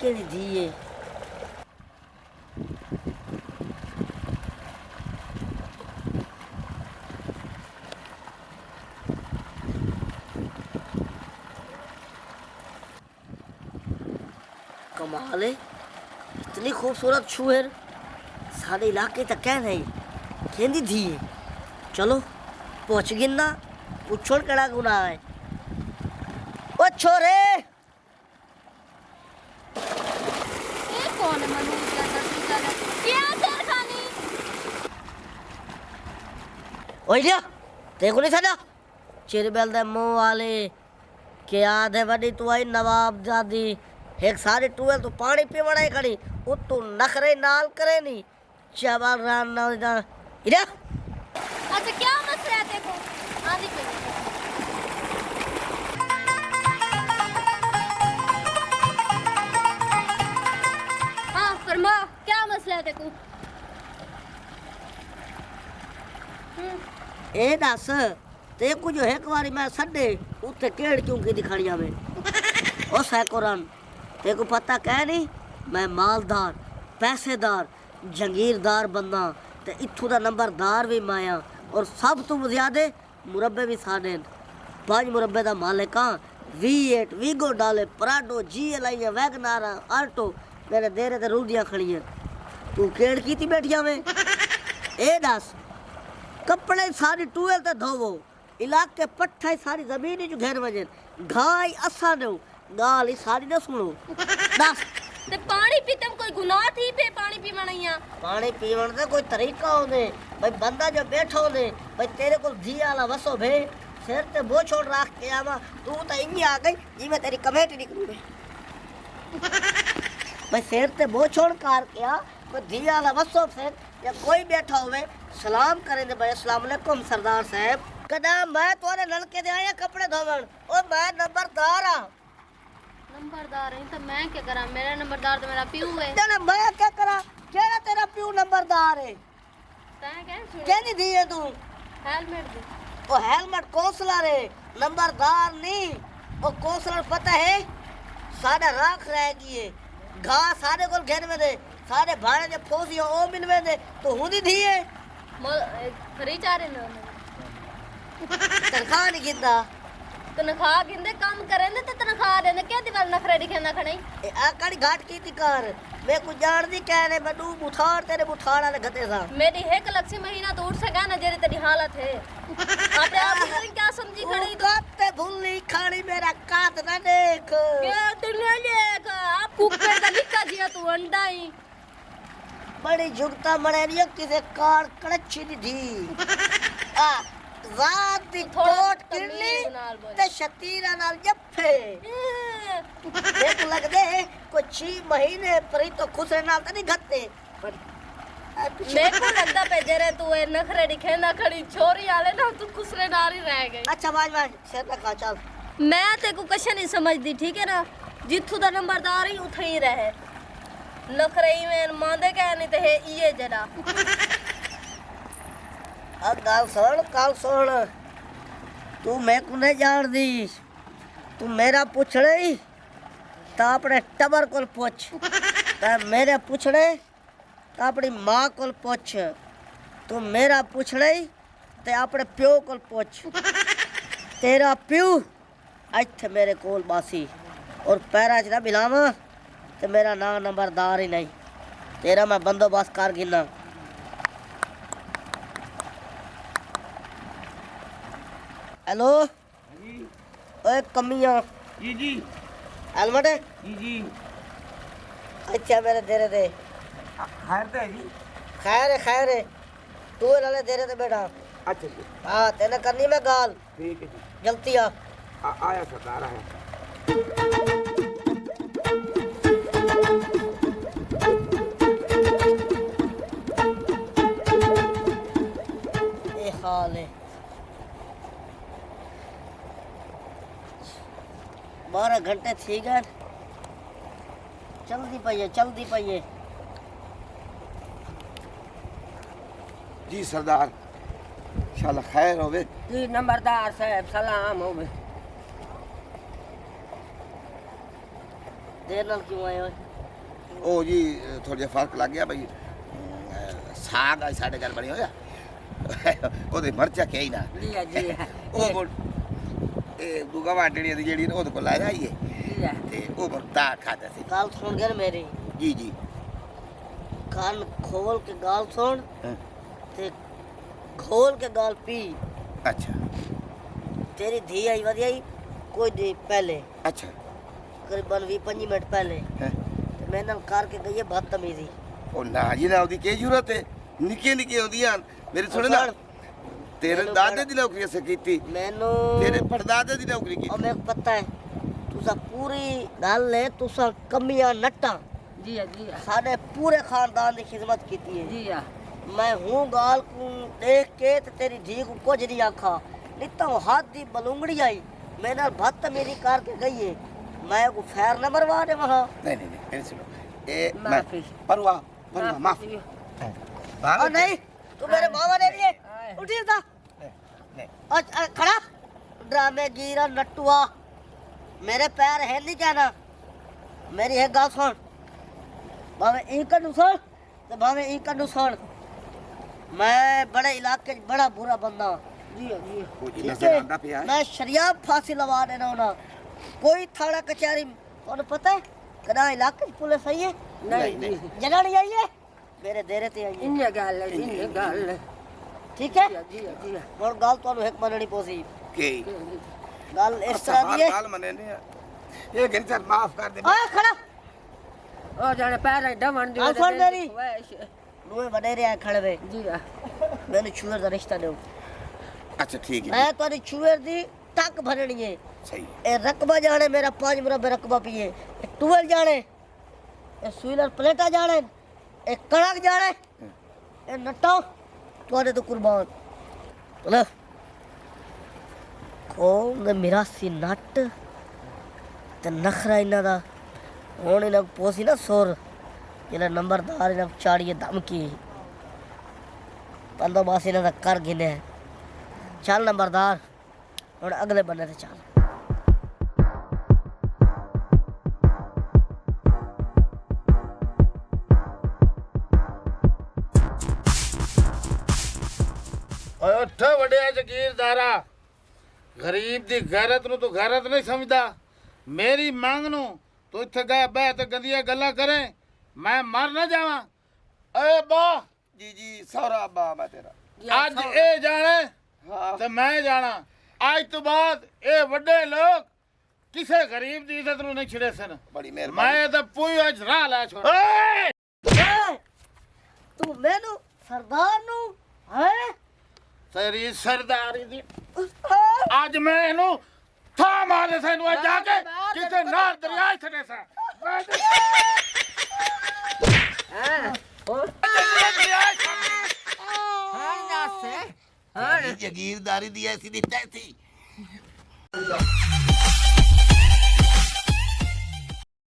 के दिए कमाल है, इतनी खूबसूरत छुएर सारे इलाके तक क्या नहीं कहती थी। चलो पहुंच गिना पूछो कड़ा गुना है। ओ छोरे कौन है मनु ओइलिया देखो नहीं सदा चिरबेल दे मुंह वाले के याद है बड़ी तू आई नवाब जादी एक सारे टूवेल तो पानी पीवड़ा ही खड़ी वो तो नखरे नाल करे नहीं चावल रान ना इधर। अच्छा क्या मसला है देखो आंधी पे हाँ फरमा क्या मसला है देखो। ए दस ते को जो एक बारी मैं सडे उते केड़ क्यों की दिखाड़िया में ओ सैकोरन ते को पता कह नहीं मैं मालदार पैसेदार जंगीरदार बंदा ते इत्थों दा नंबरदार भी माया और सब तो ज्यादा मुरब्बे भी साडे 5 मुरब्बे दा मालिक हां। V8 वीगो डाले पराडो GLI वैगनार आल्टो मेरे देरे ते रूदियां खड़ियां तू केड़ कीती बैठिया में। ए दस कपड़े सारी टूवेल ते धोवो इलाके पट्ठा सारी जमीन ही जो घेर वजन घाई असा दो गाल ही सारी न सुनो। दस ते पानी पीते में कोई गुनाह थी पे पानी पीवण या पानी पीवण का कोई तरीका होने भाई बंदा जो बैठो होने भाई तेरे को धी आला वसो भे सिर ते बो छोड़ रख के आवा तू तो इन्हीं आ गई जी मैं तेरी कमेटी निकलू भाई सिर ते बो छोड़ कार के आ कोई धी आला वसो फिर या कोई बैठा होवे सलाम करें दे भाई अस्सलाम वालेकुम सरदार साहब कदा मैं तोरे लड़के दे आया कपड़े धोवण ओ मैं नंबरदार हां। नंबरदार है तो मैं क्या करा मेरा नंबरदार तो मेरा प्यू है तेरा मैं क्या करा केड़ा तेरा प्यू नंबरदार है तै क्या नहीं दी है तू हेलमेट दे ओ हेलमेट कौंसलर है नंबरदार नहीं ओ कौंसलर पता है सारा राख रहेगी है घा सारे को घेर में दे सारे भाड़े जे फौजी ओ मिलवे दे तो हुंदी दी है फ्री चारे ना तनखा नहीं गिंदा तनख्वाह गिंदे काम करेंदे ते तनख्वाह देंदे क्या दिवाल नखरे दिखेंदा खणे ए आ कड़ी घाट की कर मैं कुछ जान दी कहने बडू बुठार तेरे बुठार वाले गते सा मेरी 1 लाख से महीना तो उठ सका ना जेरी तेरी हालत है आपने आप क्या समझी खड़ी काते भूली खाड़ी मेरा कात ना देख क्या दुनिया देख आप कुत्ते का निक्का जिया तू अंडा ही बड़ी जुगता मरे रियो किसे कार कड़छी दी थी आ रात दी कोट किरनी ते शतीरा नाल जफ्फे देख लग दे को 6 महीने परी तो खुसरे नाल तनी घत्ते मेरे को लगदा पे जरे तू ए नखरे दिखेंदा खड़ी छोरी आले ना तू खुसरे नाल ही रह गई। अच्छा बाज सिर रखा चल मैं ते को कश नहीं समझदी ठीक है ना जिथू दा नंबरदार ही उठे ही रहे नखरे ही में मांदे कह नहीं ते ये जरा काल सुन तू मैं को नहीं जान दी तू मेरा पूछड़े तो अपने टबर को पूछ मेरे पूछड़े तो अपनी माँ को पूछ तू मेरा पूछड़े तो अपने प्यो को पूछ तेरा प्यो इत्थे मेरे कोल बासी और पैरा च ना मिलावा तो मेरा नाम नंबरदार ही नहीं तेरा मैं बंदोबस्त कर गिना। हेलो ओए कमियां जी हेलमेट है जी अच्छा मेरे देरे दे खैर तो है जी खैर है तू नाले देरे ते बैठा अच्छा जी हाँ तेने करनी मैं गाल ठीक है जी जल्दी आ आया सरदार आया ये हाल है 12 घंटे थी गए चलती पाइए जी सरदार इंशाल्लाह खैर होवे जी नंबरदार साहब सलाम होवे देर नाल क्यों आए हो ਉਹ ਜੀ ਥੋੜਾ ਜਿਹਾ ਫਰਕ ਲੱਗ ਗਿਆ ਬਈ ਸਾਗ ਆ ਸਾਡੇ ਘਰ ਬਣੀ ਹੋਇਆ ਉਹਦੇ ਮਰਚਾ ਕੇ ਹੀ ਨਾ जी जी ਉਹ ਇਹ ਦੁਗਾ ਵਾਟੜੀ ਦੀ ਜਿਹੜੀ ਉਹਦੇ ਕੋਲ ਲੈ ਜਾਈਏ जी ਤੇ ਉਹ ਬਰਤਾ ਖਾਦਾ ਸੀ गाल सुन गए मेरी ਜੀ ਜੀ कान खोल के गाल सुन ਹਾਂ, ते खोल के गाल पी ਅੱਛਾ तेरी धी आई वधी आई कोई दी पहले ਅੱਛਾ करीबन 20-25 मिनट पहले ਹੈਂ। ते मेरे नाल कार के गई है बदतमीजी ਉਹ ਨਾ ਜੀ ਨਾ ਉਹਦੀ ਕੀ ਜ਼ਰੂਰਤ ਹੈ ਨਿੱਕੀਆਂ ਨਿੱਕੀਆਂ ਹੁੰਦੀਆਂ ਮੇਰੀ ਸੁਣ ਨਾ ਤੇਰੇ ਮੈਨੂੰ ਦਾਦੇ ਦੀ ਨੌਕਰੀ ਅਸੀਂ ਕੀਤੀ मैनू ਤੇਰੇ ਪੜਦਾਦੇ ਦੀ ਨੌਕਰੀ और ਕੀਤੀ मेरे को पता है तुसा पूरी गल है तुसा कमियां नट्टा जी जी साडे पूरे खानदान की खिदमत की है जी मैं हूँ गाल को देख के ते तेरी धी को कुछ नहीं आखा नहीं तो हाथ दी बलूंगड़ी आई मेरे नाल बदतमीजी करके गई है मैं को फैर न मरवा दे वहां ਨਹੀਂ ਨਹੀਂ ਨਹੀਂ ਮੇਰੀ ਸੁਣੋ ਇਹ ਮੈਂ माफी ਪਰਵਾ ਮਾਫ और नहीं तू मेरे मामा ने लिए उठी था ਨਹੀਂ और खड़ा ड्रामे गिरा नट्टुआ मेरे पैर है नहीं कहना मेरी एक गाल सुन भावे एक नु सुन ते भावे एक नु सुन मैं बड़े इलाके च बड़ा बुरा बंदा जी जी ਉਹ ਜੀ ठीक ਨਜ਼ਰ है? ਆਂਦਾ ਪਿਆ मैं शरियाब फांसी लगा देना होना कोई थाना कचहरी तुहानू पता है कदा इलाके च पुलिस आई है नहीं नहीं। जी जना नहीं आई है मेरे देरे ते आई है इन्ने गल ठीक है जी जी और गाल तुहानू एक मननी पोसी ਕਿ गाल इस तरह दी है ਹਾਲ ਮਨੇ ਨੇ ਇਹ ਗਿਰ ਚੱਲ ਮਾਫ ਕਰ ਦੇ आ खड़ा ओ जाने पैर डमन दी गाल सुन मेरी नुए वडेरे आ खड़े वे जी मैंने छुएर दा रिश्ता दो ਅੱਛਾ ਠੀਕ ਹੈ मैं तोरी छुएर दी टक भरनी है ਸਹੀ ए रकबा जाने मेरा 5 मुरब्बे रकबा पिए ए टूवेल जाने ए सुइलर प्लेटा जाने ए कड़क जाने ए नट्टा तोरे तो कुर्बान बोले कौन मिरासी नट ते नखरा इना दा हुन इना पोसी ना सुर जेड़ा नंबरदार इना चाड़िए धमकी पंदो बास इना दा कर गिने चल नंबरदार हुन अगले बन्ने ते चल ਓਏ ਉੱਠ ਵੱਡਿਆ ਜ਼ਗੀਰਦਾਰਾ ਗਰੀਬ ਦੀ ਗੈਰਤ ਨੂੰ ਤੂੰ ਗੈਰਤ ਨਹੀਂ ਸਮਝਦਾ ਮੇਰੀ ਮੰਗ ਨੂੰ ਤੂੰ ਇੱਥੇ ਗਏ ਬਹਿ ਤੇ ਗੰਦੀਆਂ ਗੱਲਾਂ ਕਰੇ ਮੈਂ ਮਰ ਨਾ ਜਾਵਾਂ ਓਏ ਬਾ ਜੀ ਜੀ ਸੌਰਾ ਅੱਬਾ ਮੈਂ ਤੇਰਾ ਅੱਜ ਇਹ ਜਾਣੇ ਹਾਂ ਤੇ ਮੈਂ ਜਾਣਾ ਅੱਜ ਤੋਂ ਬਾਅਦ ਇਹ ਵੱਡੇ ਲੋਕ ਕਿਸੇ ਗਰੀਬ ਦੀ ਇੱਜ਼ਤ ਨੂੰ ਨਹੀਂ ਛਿੜੇ ਸਨ ਬੜੀ ਮਿਹਰਬਾਨੀ ਮੈਂ ਤਾਂ ਪੂਰੀ ਅੱਜ ਰਾਹ ਲੈ ਛੋੜ ਓਏ ए, तू मैनू सरदार नु है ਤੇਰੀ ਸਰਦਾਰੀ ਦੀ ਅੱਜ ਮੈਂ ਇਹਨੂੰ ਥਾ ਮਾਰੇ ਸੈਨੂੰ ਅੱਜ ਜਾ ਕੇ ਕਿਤੇ ਨਾਰ ਦਰਿਆ ਹੀ ਛੱਡੇ ਸਾ ਜਾਗੀਰਦਾਰੀ ਦੀ ਐਸੀ ਦੀ ਤੈਸੀ